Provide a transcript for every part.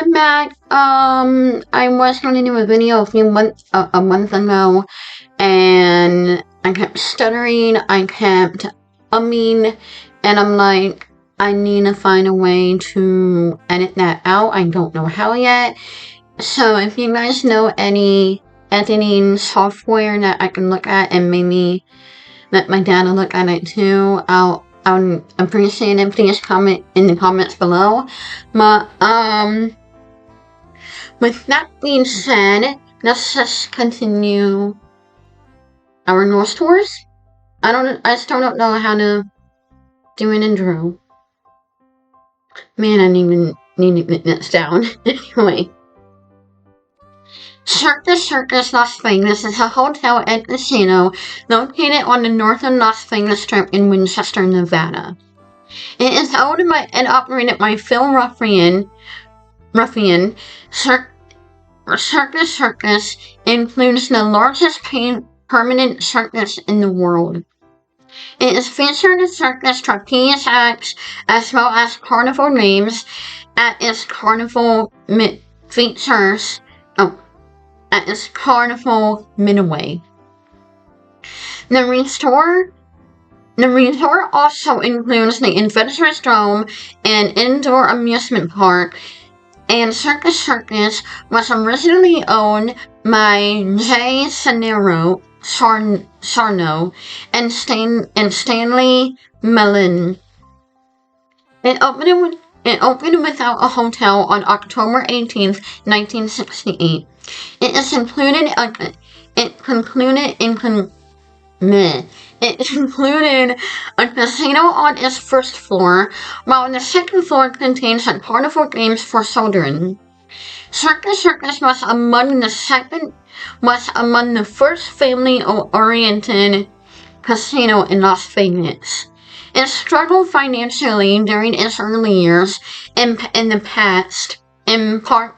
I'm back. I was going to do a video a month ago, and I kept stuttering, I kept umming, and I'm like, I need to find a way to edit that out. I don't know how yet. So if you guys know any editing software that I can look at and maybe let my dad look at it too, I'll appreciate it. Please comment in the comments below. But, with that being said, let's just continue our Norse tours. I still don't know how to do an intro. Man, I need to get this down. Anyway. Circus Las Vegas is a hotel and casino located on the northern Las Vegas Strip in Winchester, Nevada. It is owned by and operated by Phil Ruffian. Circus includes the largest permanent circus in the world. It is featured in circus trapeze acts as well as carnival games at its carnival midway. The resort also includes the Adventurous Dome, an indoor amusement park, and Circus was originally owned by J. Sarno and Stanley Mellon. It opened without a hotel on October 18th, 1968. It included a casino on its first floor, while the second floor contains a carnival games for children. Circus was among the first family-oriented casino in Las Vegas. It struggled financially during its early years in the past, in part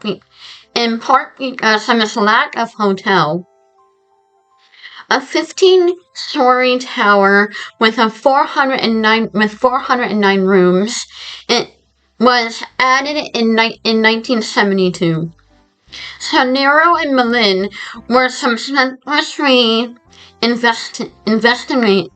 because of its lack of hotel. A 15-story tower with 409 rooms, it was added in 1972. Sanero and Malin were some successfully investigated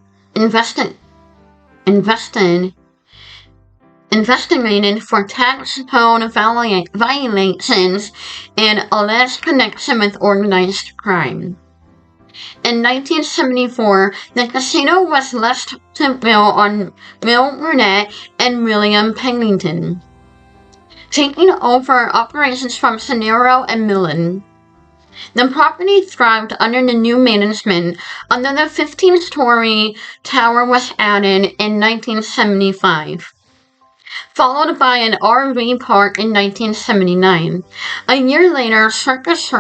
for tax code violations and alleged connection with organized crime. In 1974, the casino was left to Bill Burnett and William Pennington, taking over operations from Sanero and Millen. The property thrived under the new management. Another 15-story tower was added in 1975, followed by an RV park in 1979. A year later, Circus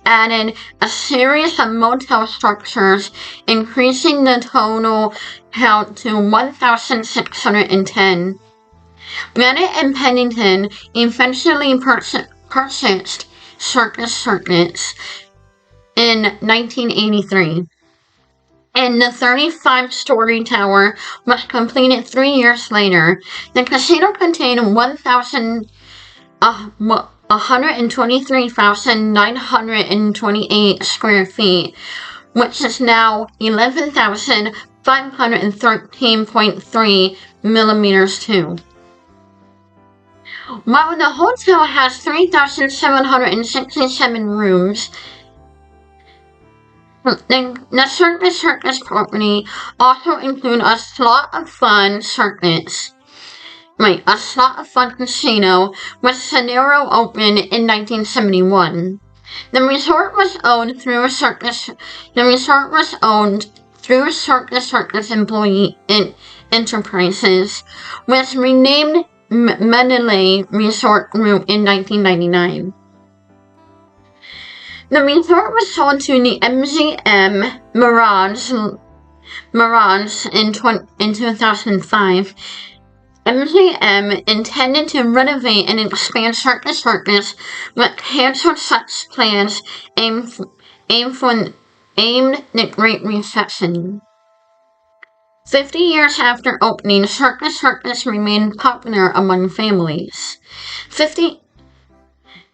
added a series of motel structures, increasing the total count to 1,610. Bennett and Pennington eventually purchased Circus in 1983. And the 35-story tower was completed 3 years later. The casino contained 123,928 square feet, which is now 11,513.3 millimeters too. While the hotel has 3,767 rooms, the Circus property also includes a slot of fun casino, which Sanero opened in 1971. The resort was owned through Circus Employee Enterprises, which renamed Mandalay Resort Group in 1999. The resort was sold to the MGM Mirage in 2005. MGM intended to renovate and expand Circus, but canceled such plans aimed the Great Recession. 50 years after opening, Circus remained popular among families. 50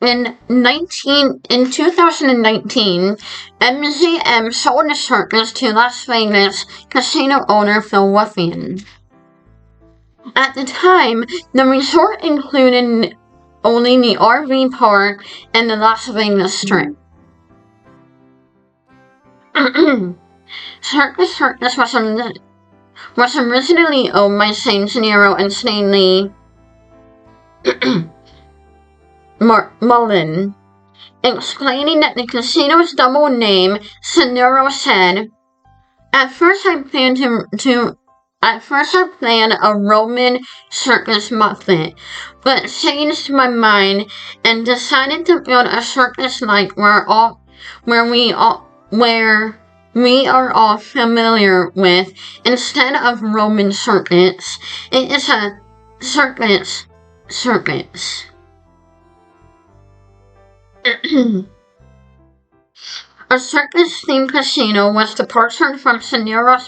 In 2019, MGM sold the Circus to Las Vegas casino owner Phil Wuffian. At the time, the resort included only the RV park and the Las Vegas Strip. Circus was originally owned by Saints Nero and Stanley Mullen. Explaining that the casino's double name, Nero said, At first I planned a Roman circus muffet, but changed my mind and decided to build a circus like where we are all familiar with. Instead of Roman circus, it is a circus. A circus-themed casino was departure from Nero's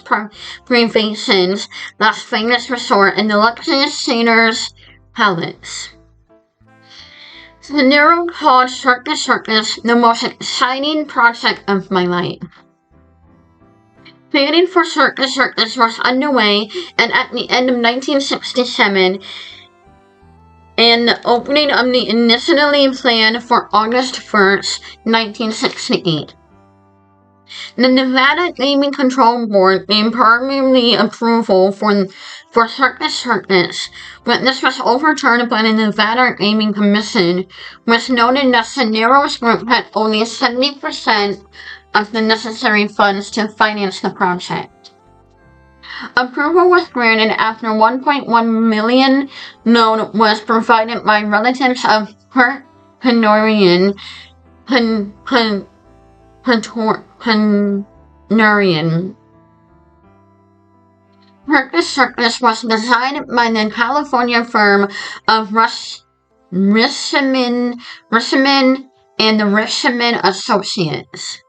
Privations, Las Vegas Resort, and the luxurious Caesars Palace. Nero called Circus the most exciting project of my life. Planning for Circus was underway, and at the end of 1967, and the opening of the initially planned for August 1st, 1968. The Nevada Gaming Control Board gave primary approval for Circus, but this was overturned by the Nevada Gaming Commission, which noted that Nero's group had only 70% of the necessary funds to finance the project. Approval was granted after $1.1 million loan was provided by relatives of Kurt Penorian. Circus was designed by the California firm of Risserman and the Risserman Associates.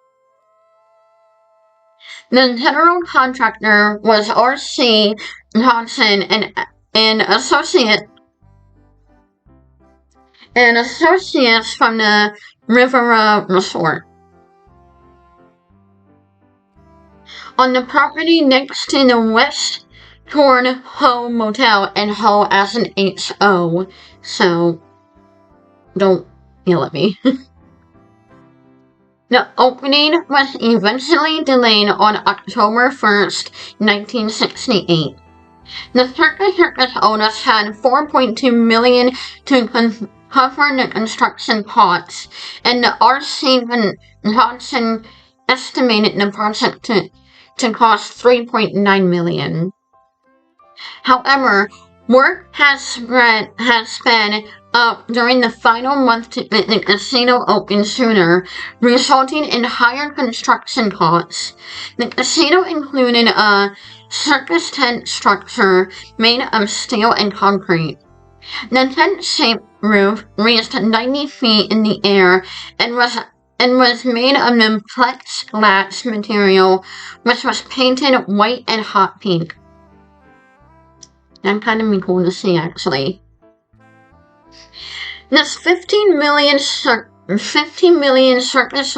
The general contractor was R.C. Johnson and Associates from the Riviera Resort. On the property next to the West Torn Ho Motel, and Ho as an H-O, so don't yell at me. The opening was eventually delayed on October 1st, 1968. The Circus owners had $4.2 million to cover the construction costs, and the R.C. Johnson estimated the project to cost $3.9 million. However, work has been up during the final month to make the casino open sooner, resulting in higher construction costs. The casino included a circus tent structure made of steel and concrete. The tent-shaped roof reached 90 feet in the air and was made of the plexiglass material, which was painted white and hot pink. That'd kind of be cool to see, actually. This $15 million Circus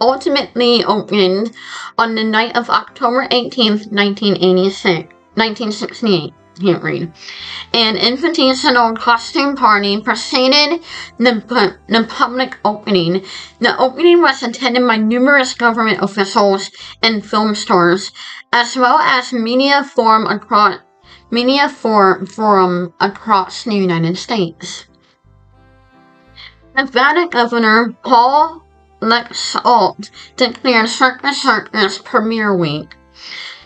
ultimately opened on the night of October 18th, 1968. Can't read. An invitational costume party preceded the public opening. The opening was attended by numerous government officials and film stars, as well as media forum across the United States. Nevada Governor Paul Lexalt declared Circus Premiere Week.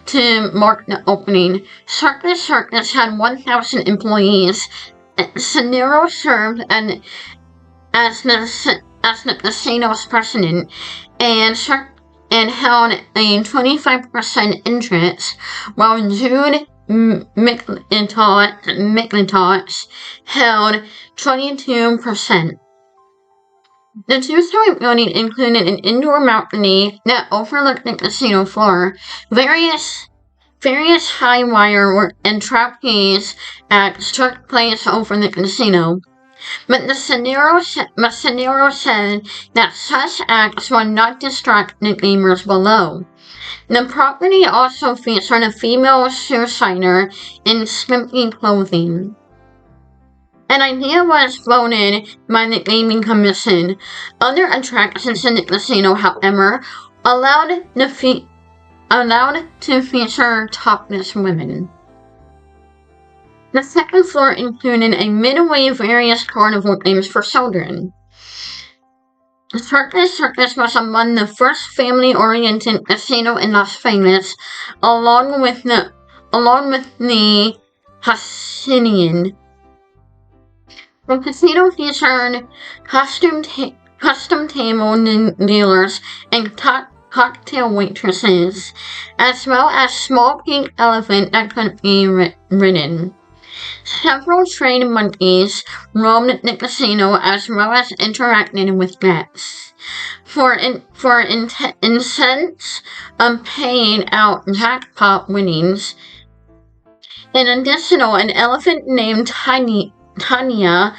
To mark the opening, Circus had 1,000 employees. Nero served as the casino's president and held a 25% interest, while Jude McIntosh held 22%. The two-story building included an indoor balcony that overlooked the casino floor. Various high wire and trapeze acts took place over the casino. But the scenario said that such acts will not distract the gamers below. The property also featured a female suicider in skimpy clothing. An idea was voted by the Gaming Commission. Other attractions in the casino, however, allowed to feature topless women. The second floor included a midway various carnival games for children. Circus was among the first family-oriented casino in Las Vegas, along with the Hacienda. The casino featured custom table dealers and cocktail waitresses, as well as small pink elephant that could be ridden. Several trained monkeys roamed the casino as well as interacted with guests. For instance of paying out jackpot winnings. In addition, an elephant named Tanya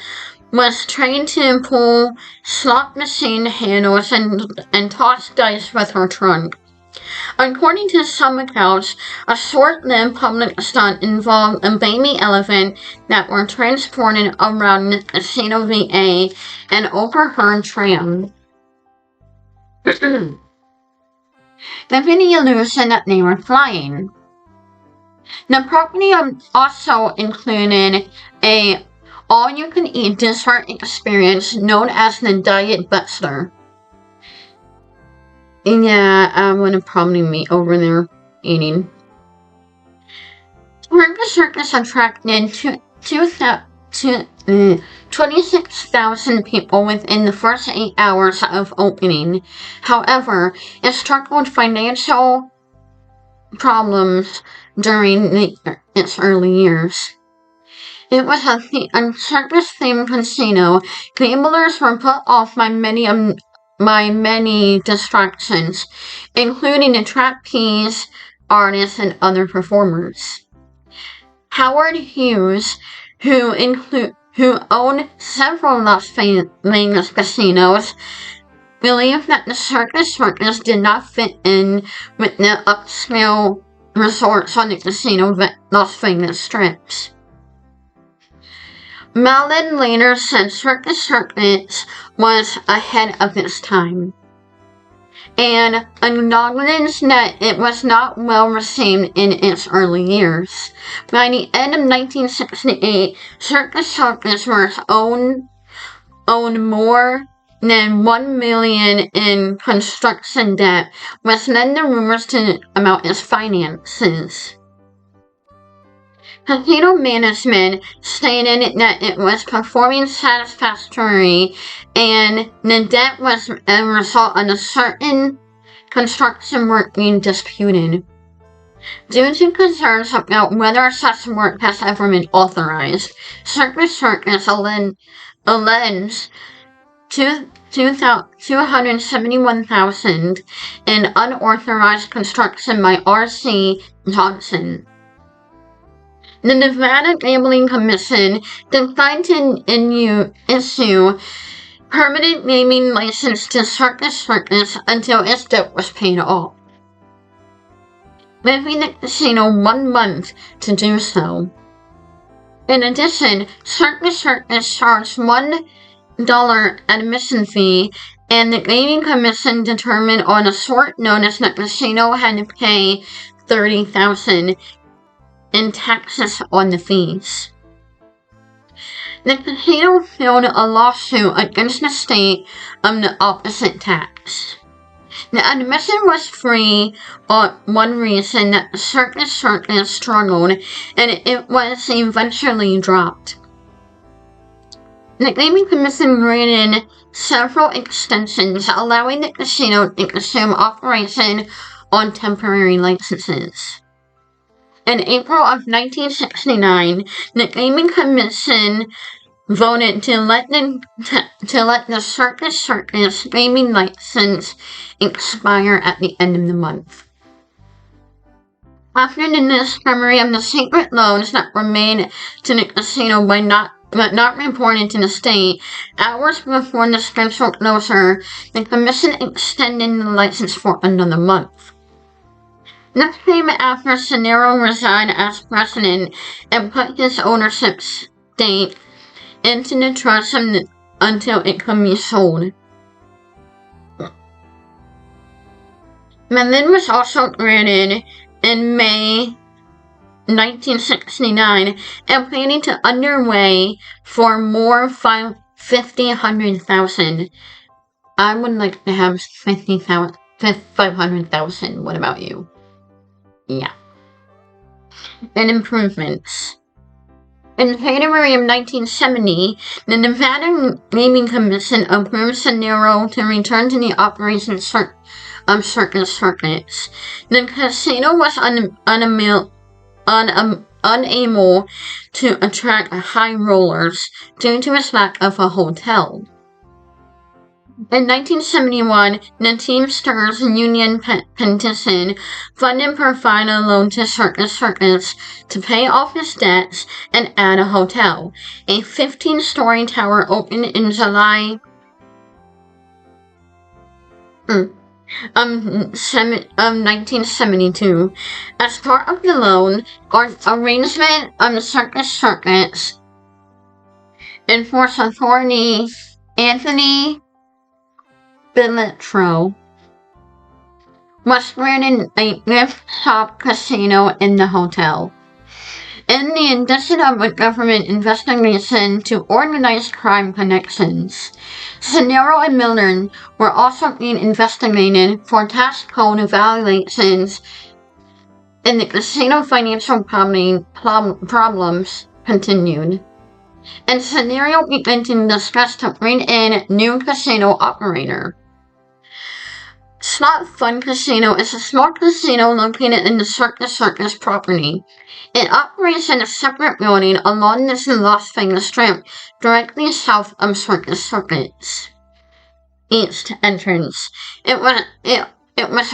was trained to pull slot machine handles and toss dice with her trunk. According to some accounts, a short-lived public stunt involved a baby elephant that were transported around the casino via an overhead tram. The illusion that they were flying. The property also included a all-you-can-eat dessert experience known as the Diet Buster. Yeah, I'm gonna probably be over there eating. Circus attracted 26,000 people within the first 8 hours of opening. However, it struggled with financial problems during its early years. It was a circus-themed casino. Gamblers were put off by many distractions, including the trapeze artists and other performers. Howard Hughes, who owned several Las Vegas casinos, believed that the circus did not fit in with the upscale resorts on the casino Las Vegas strips. Malin later said Circus was ahead of its time, and acknowledged that it was not well received in its early years. By the end of 1968, Circus was owned more than $1 million in construction debt, which led the rumors about its finances. Casino management stated that it was performing satisfactorily and the debt was a result of a certain construction work being disputed. Due to concerns about whether such work has ever been authorized, Circus alleged $271,000 in unauthorized construction by R.C. Johnson. The Nevada Gambling Commission declined to issue permanent naming license to Circus until its debt was paid off, leaving the casino 1 month to do so. In addition, Circus charged $1 admission fee, and the Gaming Commission determined on a short notice that the casino had to pay $30,000 in taxes on the fees. The casino filed a lawsuit against the state on the opposite tax. The admission was free on one reason that the Circus struggled, and it was eventually dropped. The Gaming Commission granted several extensions, allowing the casino to resume operation on temporary licenses. In April of 1969, the Gaming Commission voted to let the Circus gaming license expire at the end of the month. After the discovery of the secret loans that were made to the casino by but not reported to the state. Hours before the scheduled closure, the commission extended the license for another month. This came after Cenero resigned as president and put his ownership stake into the trust until it could be sold. Malin was also granted in May 1969 and planning to underway for more 100,000. I would like to have 500,000. What about you? Yeah. And improvements. In January of 1970, the Nevada Gaming Commission approved Cenero to return to the operation Circus. The casino was unable to attract high rollers due to its lack of a hotel. In 1971, the Teamsters Union petition funded provide a loan to Circus to pay off its debts and add a hotel. A 15-story tower opened in July 1972. As part of the loan arrangement of the Circus Enforced Authority Anthony Belletro was granted a gift shop casino in the hotel. In the addition of a government investigation to organized crime connections, Cenero and Miller were also being investigated for tax code violations, and the casino financial problems continued. And Cenero began to discuss to bring in new casino operator. Slot Fun Casino is a small casino located in the Circus property. It operates in a separate building along the Las Vegas Strip, directly south of Circus East entrance. It was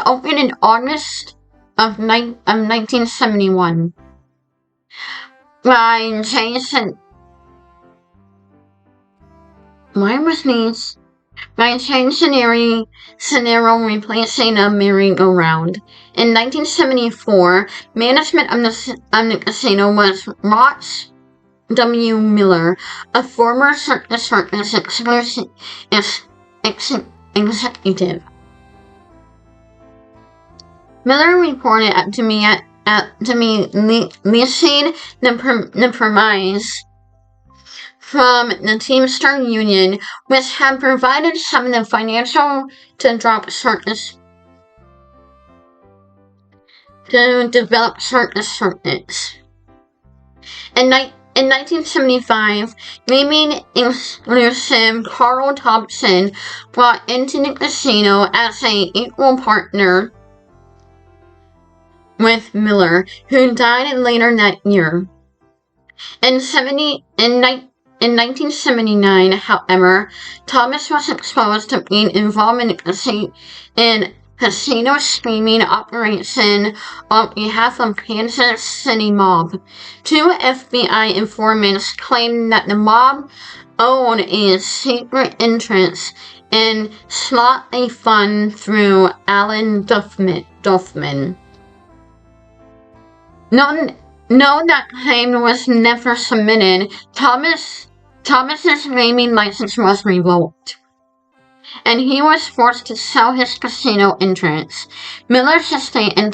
opened in August of 1971 by Jason. Cenero replacing a merry-go-round. In 1974, management of the casino was Ross W. Miller, a former Circus executive. Miller reported to me leasing the premise from the Teamster Union, which had provided some of the financial to develop Circus. In 1975, gaming exclusive Carl Thompson brought into the casino as an equal partner with Miller, who died later that year. In 1979, however, Thomas was exposed to being involved in casino scheming operation on behalf of Kansas City mob. Two FBI informants claimed that the mob owned a secret interest in Slot A Fun through Alan Duffman. No, that claim was never submitted. Thomas's gaming license was revoked, and he was forced to sell his casino interests. Miller's estate and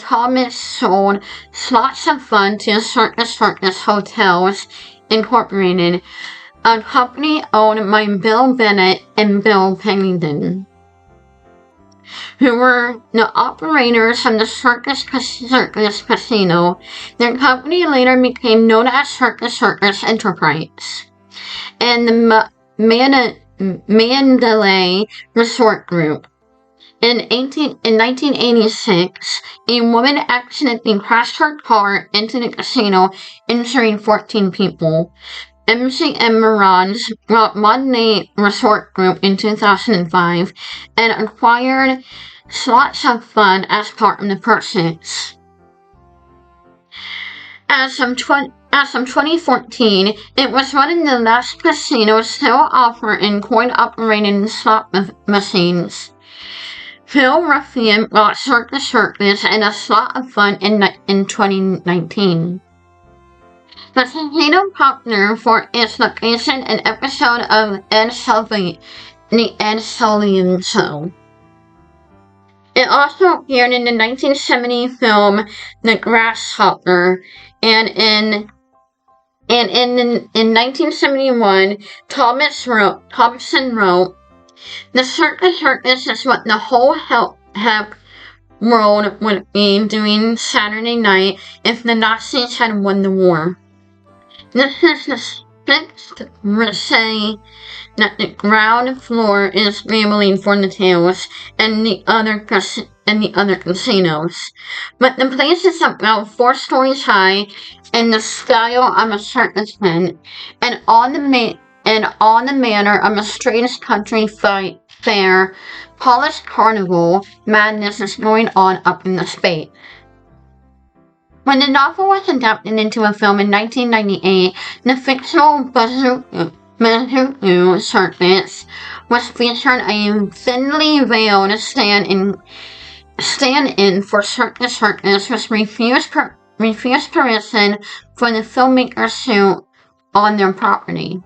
Thomas sold Slots of Fun to Circus Hotels Incorporated, a company owned by Bill Bennett and Bill Pennington, who were the operators of the Circus Casino. Their company later became known as Circus Enterprise and the Mandalay Resort Group. In 1986, a woman accidentally crashed her car into the casino, injuring 14 people. MGM Mirage bought Mandalay Resort Group in 2005 and acquired Slots of Fun as part of the purchase. As of 2014, it was one of the last casinos still offering coin-operated slot machines. Phil Ruffian bought Circus and a slot of fun in 2019. The casino popular for its location and episode of The Ed Sullivan Show. It also appeared in the 1970 film The Grasshopper, and in 1971, Thompson wrote, "The Circus is what the whole hep world would be doing Saturday night if the Nazis had won the war. This is the sixth say that the ground floor is rambling for the tails and the other casinos, but the place is about 4 stories high in the style of a circus tent, and on the manner of a strange country fair, polished carnival madness is going on up in the space." When the novel was adapted into a film in 1998, the fictional Bazooka Circus was featured a thinly veiled stand-in for Circus, which refused permission for the filmmakers' suit on their property.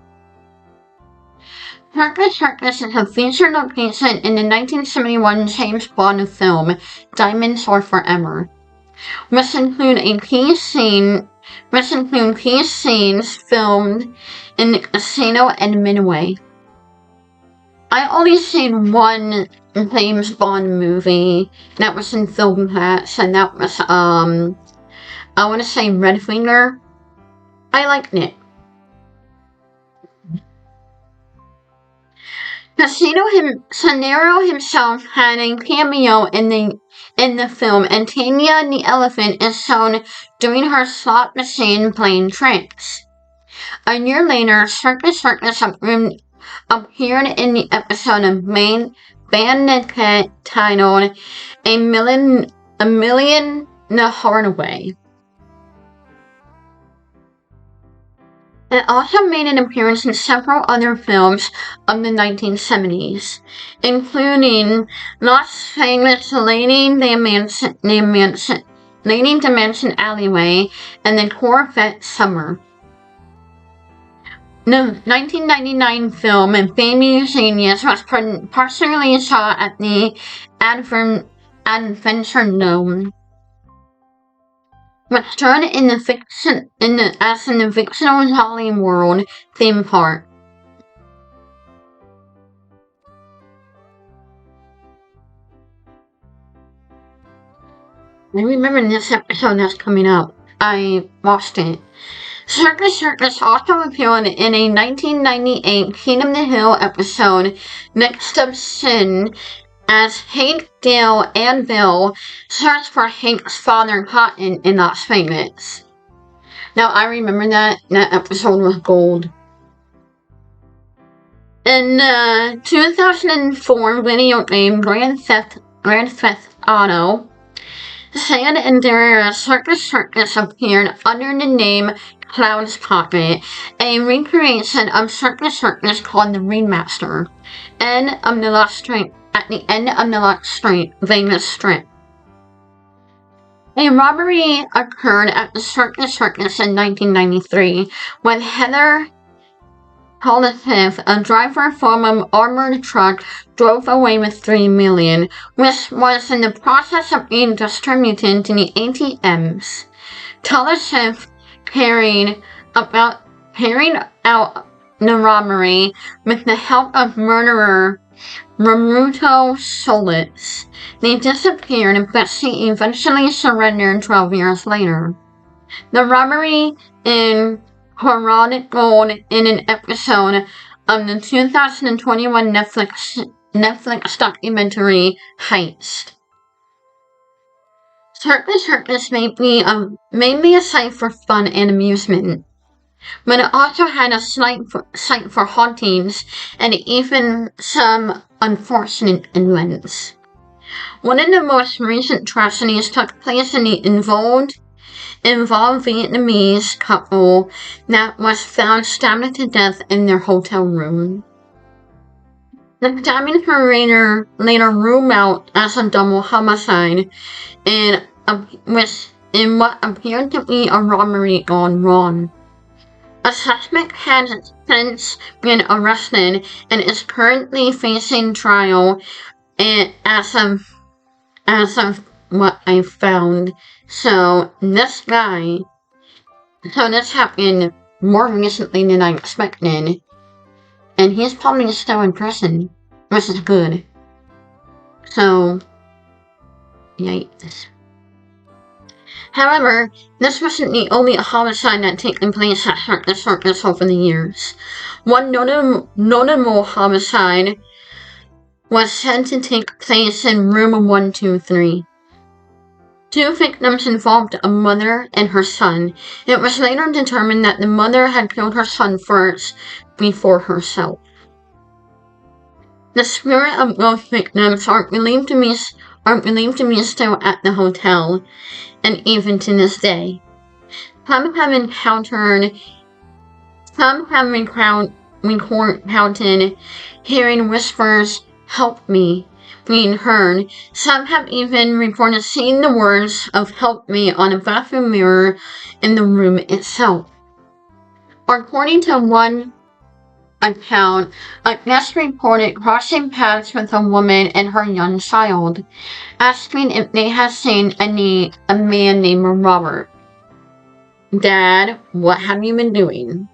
Circus is a featured location in the 1971 James Bond film Diamonds Are Forever, which include key scenes filmed in the casino and Midway. I only seen one James Bond movie that was in film patch, and that was I want to say Redfinger. I liked it. Scenario himself had a cameo in the film, and Tanya the elephant is shown doing her slot machine playing tricks. A year later, Circus appeared in the episode of Bandit titled A Million the Hardaway. It also made an appearance in several other films of the 1970s, including Las Vegas Lady Dimension Alleyway and The Corvette Summer. The 1999 film Baby Genius was partially shot at the Adventure Dome, which stood in the fictional Jolly World theme park. I remember this episode that's coming up. I watched it. Circus also appeared in a 1998 Kingdom of the Hill episode, Next of Sin, as Hank, Dale, and Bill search for Hank's father Cotton in Las Vegas. Now, I remember that episode was gold. In the 2004 video game Grand Theft Auto, San Andreas Circus appeared under the name Cloud's Pocket, a recreation of Circus called the Remaster, at the end of the Las Vegas Strip. A robbery occurred at the Circus in 1993 when Heather Holliff, a driver from an armored truck, drove away with $3 million, which was in the process of being distributed to the ATMs. Holliff carried out the robbery with the help of murderer Maruto Solis. They disappeared, but she eventually surrendered 12 years later. The robbery in chronicled in an episode of the 2021 Netflix documentary Heist. Circus may be a site for fun and amusement, but it also had a site for hauntings and even some unfortunate events. One of the most recent tragedies took place in the involved involved Vietnamese couple that was found stabbed to death in their hotel room. The stabbings were later ruled out as a double homicide in what appeared to be a robbery gone wrong. A suspect has since been arrested and is currently facing trial as of what I found. So this happened more recently than I expected. And he's probably still in prison, which is good. So, yikes. However, this wasn't the only homicide that taken place at Circus over the years. One notable homicide was said to take place in room 123. Two victims involved a mother and her son. It was later determined that the mother had killed her son first before herself. The spirit of both victims are believed to be still at the hotel, and even to this day. Some have recounted hearing whispers, "Help me," being heard. Some have even reported seeing the words of "help me" on a bathroom mirror in the room itself. According to one account, a guest reported crossing paths with a woman and her young child, asking if they had seen a man named Robert. "Dad, what have you been doing?"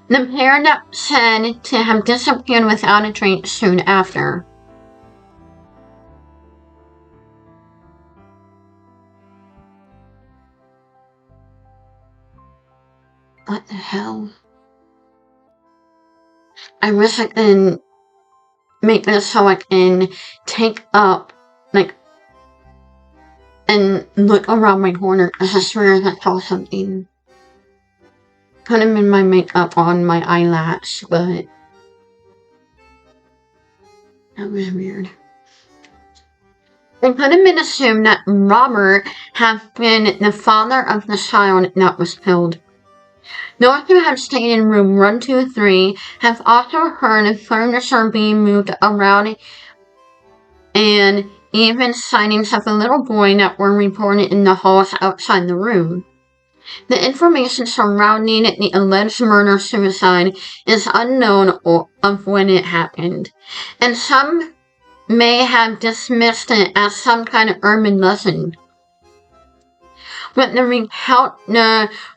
The pair that said to have disappeared without a trace soon after. What the hell? I wish I could make this so I can take up, and look around my corner because I swear I saw something. Could have been my makeup on my eyelash, but that was weird. It could have been assumed that Robert had been the father of the child that was killed. Those who have stayed in room 123 have also heard furniture being moved around and even sightings of a little boy that were reported in the halls outside the room. The information surrounding the alleged murder-suicide is unknown of when it happened, and some may have dismissed it as some kind of urban legend. With the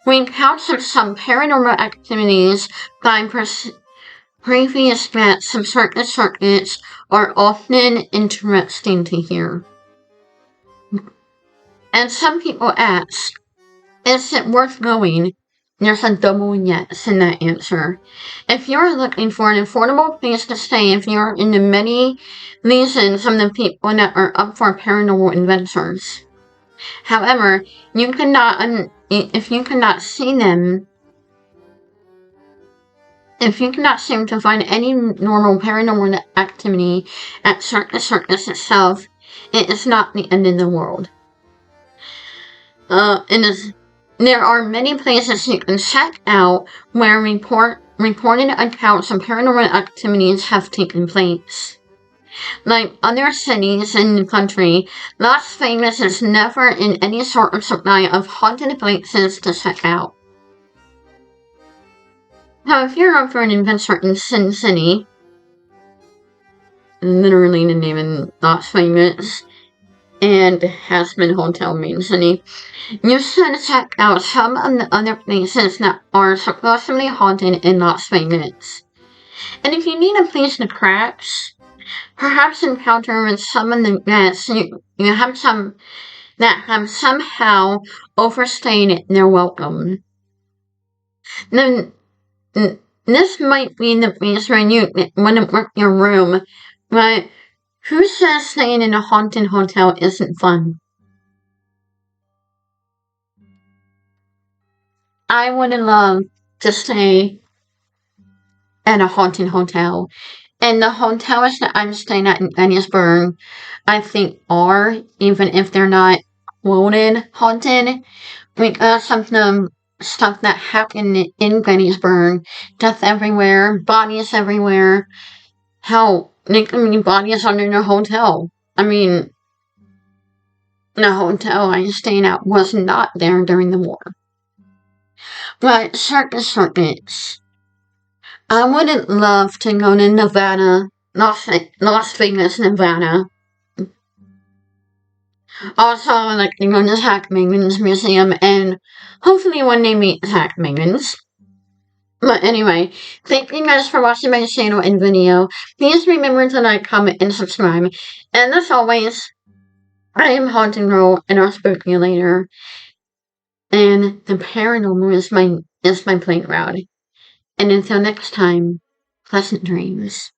recounts of some paranormal activities by previous guests of Circus are often interesting to hear. And some people ask, is it worth going? There's a double yes in that answer. If you're looking for an affordable place to stay, if you're into many reasons from the people that are up for paranormal adventures. However, if you cannot see them to find any normal paranormal activity at Circus itself, it is not the end of the world. There are many places you can check out where reported accounts of paranormal activities have taken place. Like other cities in the country, Las Vegas is never in any sort of supply of haunted places to check out. Now, if you're up for an adventure in Sin City, literally the name in Las Vegas, and has been Hotel Main City, you should check out some of the other places that are supposedly haunted in Las Vegas. And if you need a place to crash, perhaps encounter with some of the guests you have some that have somehow overstayed their welcome. Then this might be the place where you want to book your room, but who says staying in a haunted hotel isn't fun? I would love to stay at a haunted hotel. And the hotels that I'm staying at in Gettysburg, I think are, even if they're not exploded, haunted, because of the stuff that happened in Gettysburg. Death everywhere, bodies everywhere. Hell, bodies under the hotel. I mean, the hotel I stayed at was not there during the war. But circuits. I would love to go to Nevada, Las Vegas, Nevada. Also, like to go to Zach Bagans Museum and hopefully one day meet Zach Bagans. But anyway, thank you guys for watching my channel and video. Please remember to like, comment, and subscribe. And as always, I am Haunted Girl, and I'll spook you later. And the paranormal is my playground. And until next time, pleasant dreams.